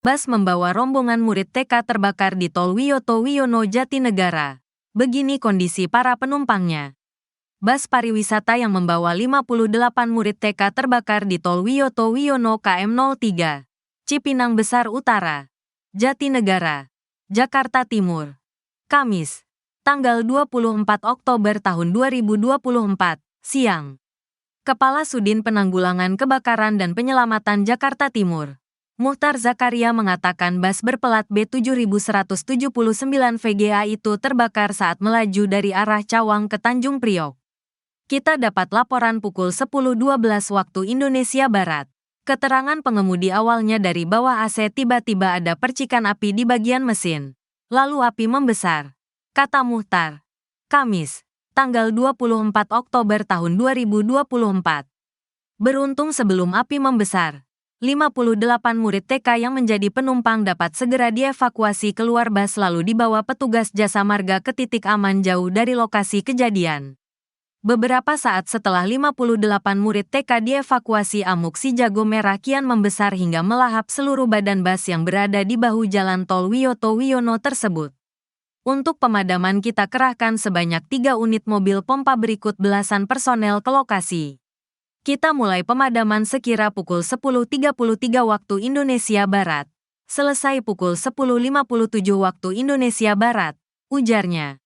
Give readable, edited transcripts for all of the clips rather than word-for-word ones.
Bus membawa rombongan murid TK terbakar di Tol Wiyoto Wiono Jatinegara. Begini kondisi para penumpangnya. Bus pariwisata yang membawa 58 murid TK terbakar di Tol Wiyoto Wiono KM 03, Cipinang Besar Utara, Jatinegara, Jakarta Timur. Kamis, tanggal 24 Oktober tahun 2024, siang. Kepala Sudin Penanggulangan Kebakaran dan Penyelamatan Jakarta Timur, Muhtar Zakaria mengatakan bus berpelat B7179 VGA itu terbakar saat melaju dari arah Cawang ke Tanjung Priok. Kita dapat laporan pukul 10.12 waktu Indonesia Barat. Keterangan pengemudi awalnya dari bawah AC tiba-tiba ada percikan api di bagian mesin. Lalu api membesar, kata Muhtar. Kamis, tanggal 24 Oktober tahun 2024. Beruntung sebelum api membesar, 58 murid TK yang menjadi penumpang dapat segera dievakuasi keluar bus lalu dibawa petugas jasa marga ke titik aman jauh dari lokasi kejadian. Beberapa saat setelah 58 murid TK dievakuasi, amuk si jago merah kian membesar hingga melahap seluruh badan bus yang berada di bahu jalan Tol Wiyoto Wiono tersebut. Untuk pemadaman kita kerahkan sebanyak 3 unit mobil pompa berikut belasan personel ke lokasi. Kita mulai pemadaman sekira pukul 10.33 waktu Indonesia Barat. Selesai pukul 10.57 waktu Indonesia Barat, ujarnya.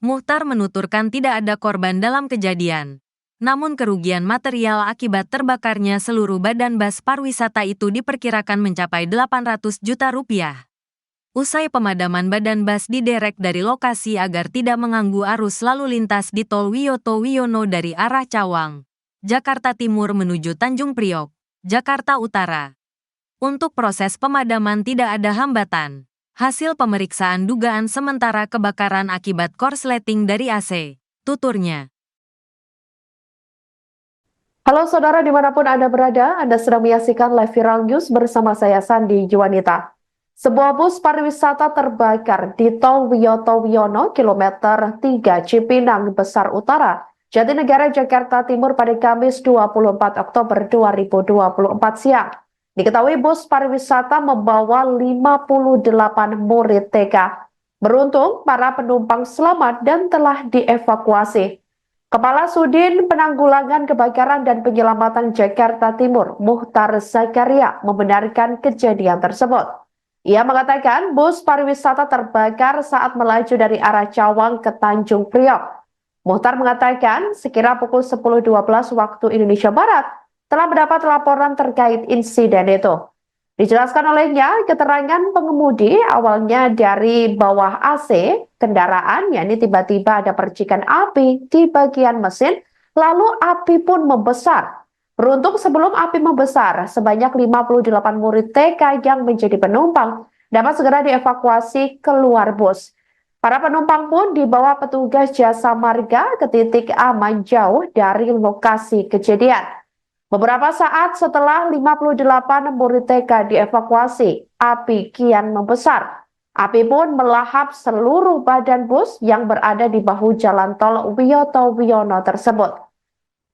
Muhtar menuturkan tidak ada korban dalam kejadian. Namun kerugian material akibat terbakarnya seluruh badan bus pariwisata itu diperkirakan mencapai 800 juta rupiah. Usai pemadaman, badan bus diderek dari lokasi agar tidak mengganggu arus lalu lintas di Tol Wiyoto Wiono dari arah Cawang, Jakarta Timur menuju Tanjung Priok, Jakarta Utara. Untuk proses pemadaman tidak ada hambatan. Hasil pemeriksaan dugaan sementara kebakaran akibat korsleting dari AC, tuturnya. Halo saudara dimanapun Anda berada, Anda sedang menyaksikan live viral news bersama saya Sandi Juwanita. Sebuah bus pariwisata terbakar di Tol Wiyoto Wiono, kilometer 3 Cipinang Besar Utara, Jatinegara, Jakarta Timur pada Kamis 24 Oktober 2024 siang. Diketahui bus pariwisata membawa 58 murid TK. Beruntung para penumpang selamat dan telah dievakuasi. Kepala Sudin Penanggulangan Kebakaran dan Penyelamatan Jakarta Timur, Muhtar Zakaria, membenarkan kejadian tersebut. Ia mengatakan bus pariwisata terbakar saat melaju dari arah Cawang ke Tanjung Priok. Muhtar mengatakan sekira pukul 10.12 waktu Indonesia Barat telah mendapat laporan terkait insiden itu. Dijelaskan olehnya, keterangan pengemudi awalnya dari bawah AC kendaraan, yakni tiba-tiba ada percikan api di bagian mesin, lalu api pun membesar. Beruntung sebelum api membesar, sebanyak 58 murid TK yang menjadi penumpang dapat segera dievakuasi keluar bus. Para penumpang pun dibawa petugas jasa marga ke titik aman jauh dari lokasi kejadian. Beberapa saat setelah 58 murid TK dievakuasi, api kian membesar. Api pun melahap seluruh badan bus yang berada di bahu jalan Tol Wiyoto Wiono tersebut.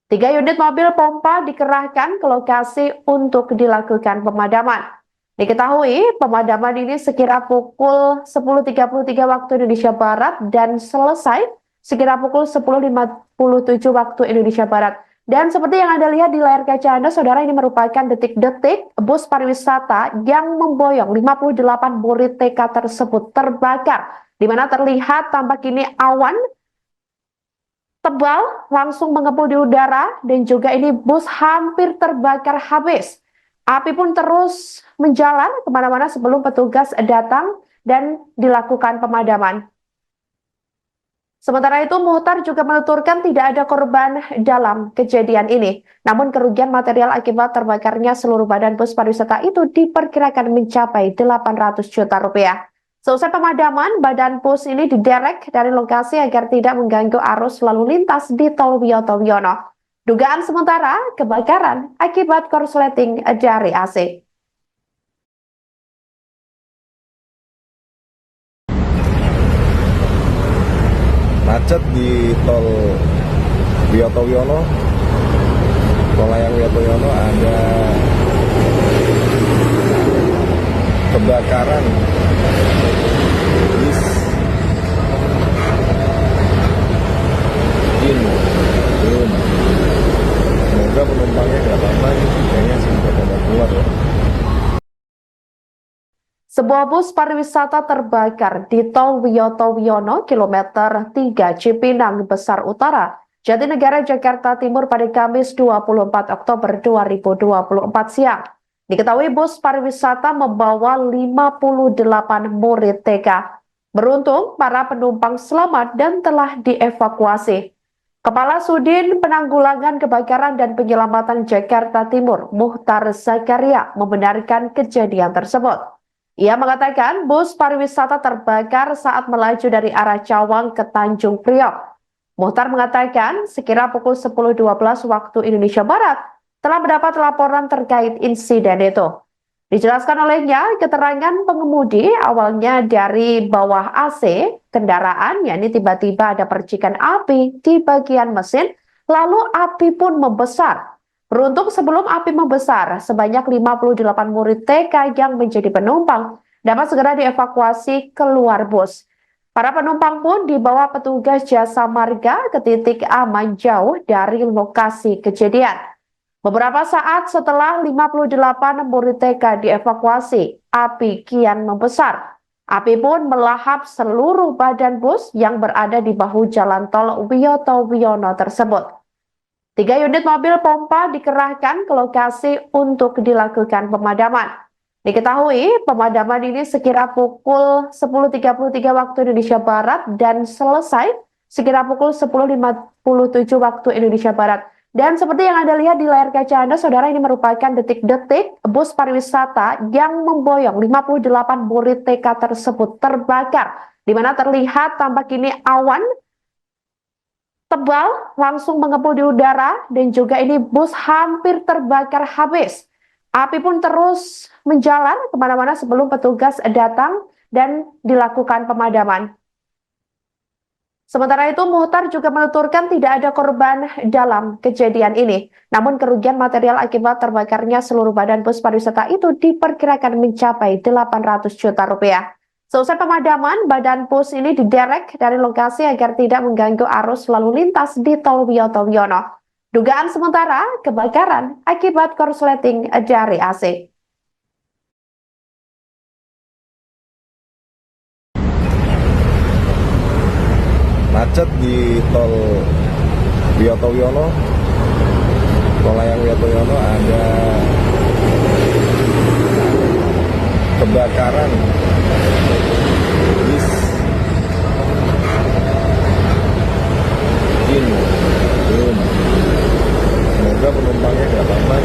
3 unit mobil pompa dikerahkan ke lokasi untuk dilakukan pemadaman. Diketahui pemadaman ini sekira pukul 10.33 waktu Indonesia Barat dan selesai sekira pukul 10.57 waktu Indonesia Barat. Dan seperti yang Anda lihat di layar kaca Anda, saudara, ini merupakan detik-detik bus pariwisata yang memboyong 58 murid TK tersebut terbakar, di mana terlihat tampak ini awan tebal langsung mengepul di udara dan juga ini bus hampir terbakar habis. Api pun terus menjalar kemana-mana sebelum petugas datang dan dilakukan pemadaman. Sementara itu, Muhtar juga menuturkan tidak ada korban dalam kejadian ini. Namun kerugian material akibat terbakarnya seluruh badan bus pariwisata itu diperkirakan mencapai 800 juta rupiah. Selesai pemadaman, badan bus ini diderek dari lokasi agar tidak mengganggu arus lalu lintas di Tol Wiyoto Wiono. Dugaan sementara kebakaran akibat korsleting dari AC. Macet di Tol Wiyoto Wiono, Tol Layang Wiyoto Wiono ada kebakaran bis belum. Semoga penumpangnya nggak apa-apa, kayaknya sih udah pada keluar ya. Sebuah bus pariwisata terbakar di Tol Wiyoto Wiono, kilometer 3 Cipinang Besar Utara, Jatinegara, Jakarta Timur pada Kamis 24 Oktober 2024 siang. Diketahui bus pariwisata membawa 58 murid TK. Beruntung, para penumpang selamat dan telah dievakuasi. Kepala Sudin Penanggulangan Kebakaran dan Penyelamatan Jakarta Timur, Muhtar Zakaria, membenarkan kejadian tersebut. Ia mengatakan bus pariwisata terbakar saat melaju dari arah Cawang ke Tanjung Priok. Muhtar mengatakan sekira pukul 10.12 waktu Indonesia Barat telah mendapat laporan terkait insiden itu. Dijelaskan olehnya, keterangan pengemudi awalnya dari bawah AC kendaraan, yakni tiba-tiba ada percikan api di bagian mesin, lalu api pun membesar. Beruntung sebelum api membesar, sebanyak 58 murid TK yang menjadi penumpang dapat segera dievakuasi keluar bus. Para penumpang pun dibawa petugas jasa marga ke titik aman jauh dari lokasi kejadian. Beberapa saat setelah 58 murid TK dievakuasi, api kian membesar. Api pun melahap seluruh badan bus yang berada di bahu jalan tol Wiyoto Wiono tersebut. 3 unit mobil pompa dikerahkan ke lokasi untuk dilakukan pemadaman. Diketahui pemadaman ini sekira pukul 10.33 waktu Indonesia Barat dan selesai sekira pukul 10.57 waktu Indonesia Barat. Dan seperti yang Anda lihat di layar kaca Anda, saudara, ini merupakan detik-detik bus pariwisata yang memboyong 58 murid TK tersebut terbakar, di mana terlihat tampak ini awan tebal langsung mengepul di udara, dan juga ini bus hampir terbakar habis. Api pun terus menjalar kemana-mana sebelum petugas datang dan dilakukan pemadaman. Sementara itu, Muhtar juga menuturkan tidak ada korban dalam kejadian ini. Namun kerugian material akibat terbakarnya seluruh badan bus pariwisata itu diperkirakan mencapai 800 juta rupiah. Selesai pemadaman, badan bus ini diderek dari lokasi agar tidak mengganggu arus lalu lintas di Tol Wiyoto Wiono. Dugaan sementara kebakaran akibat korsleting dari AC. Macet di Tol Wiyoto Wiono, Tol layang Wiyoto Wiono, ada kebakaran bis belum. Semoga penumpangnya nggak apa-apa.